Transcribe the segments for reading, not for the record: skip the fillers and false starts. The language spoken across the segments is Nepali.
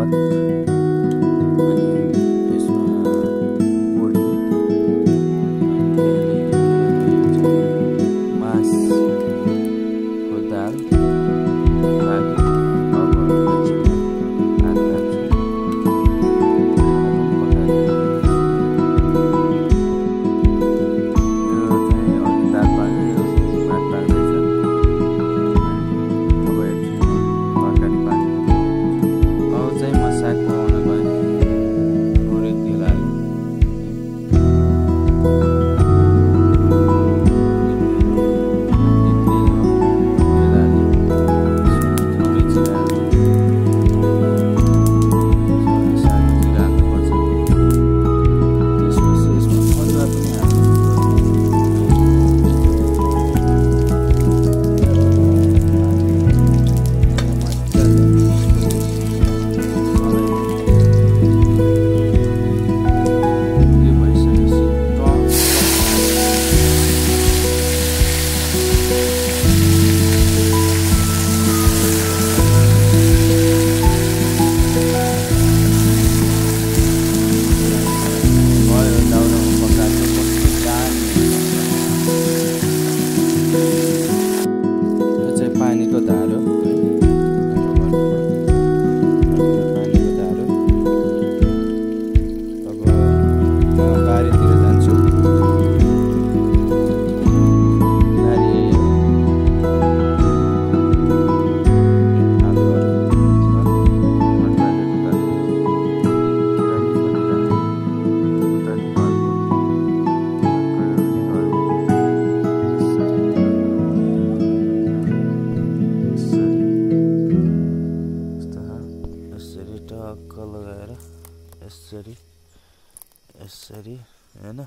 भात अनि यसमा पोडी मासको दाल यसरी हैन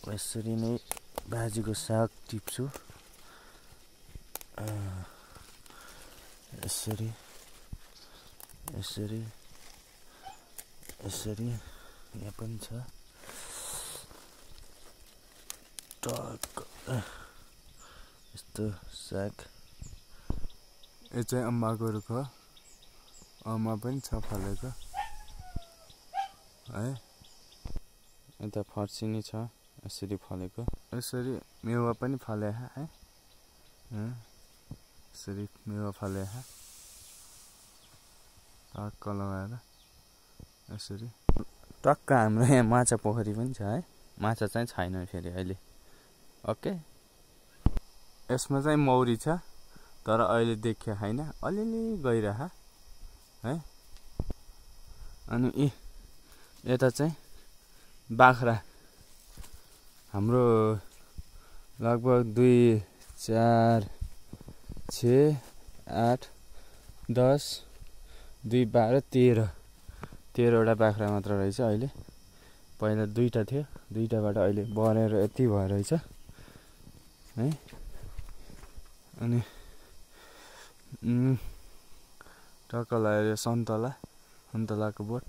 यसरी नै भाजीको साग टिप्छु यसरी यसरी यसरी यहाँ पनि छ टक यस्तो साग यो चाहिँ अम्माको रुख हो अम्मा पनि छ फलेको है यता फर्सिनी छ यसरी फलेको यसरी मेवा पनि फले है यसरी मेवा फले टक्क लगाएर यसरी टक्क हाम्रो यहाँ माछा पोखरी पनि छ है माछा चाहिँ छैन फेरि अहिले ओके यसमा चाहिँ मौरी छ तर अहिले देखिया छैन अलिअलि गइरह है अनि यता चाहिँ बाख्रा हाम्रो लगभग 2 4 6 8 10 2 12 13वटा बाख्रा मात्र रहेछ अहिले पहिला 2टा थियो 2टाबाट अहिले बढेर यति भएर रहेछ है अनि टक्क लगाएर सन्तलाको बोट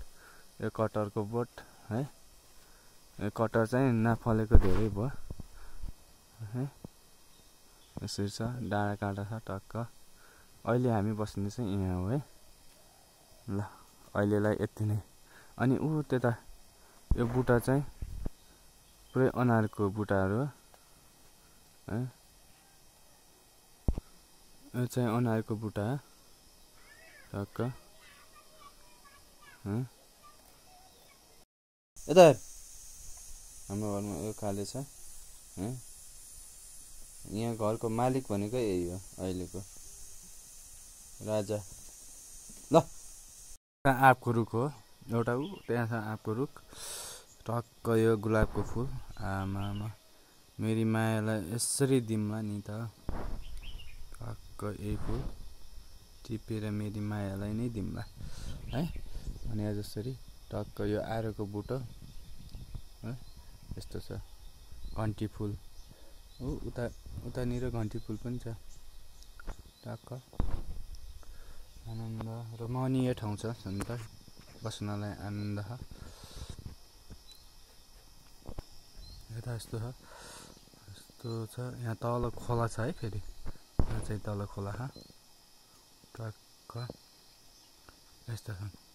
यो कटरको बोट है यो कटर चाहिँ नफलेको धेरै भयो है यसरी छ डाँडा काँडा छ टक्क अहिले हामी बस्ने चाहिँ यहाँ हो है ल अहिलेलाई यति नै अनि ऊ त्यता यो बुटा चाहिँ पुरै अनारको बुटाहरू हो है यो चाहिँ अनारको बुटा टक्क यता हाम्रो घरमा यो खाले छ यहाँ घरको मालिक भनेको यही हो अहिलेको राजा ल आँपको रुख हो एउटा ऊ त्यहाँ छ आँपको रुख टक्क यो गुलाबको फुल आमामा मेरी मायालाई यसरी दिम्ला नि त टक्क यही फुल टिपेर मेरी मायालाई नै दिम्ला है अनि जसरी टक्क यो आरोको बुटो है यस्तो छ घन्टी फुल उतानिर घन्टी फुल पनि छ टक्क आनन्द रमणीय ठाउँ छ त बस्नलाई आनन्द यता यस्तो छ यहाँ तल खोला छ है फेरि यहाँ चाहिँ तल खोला टक्क यस्ता छन्।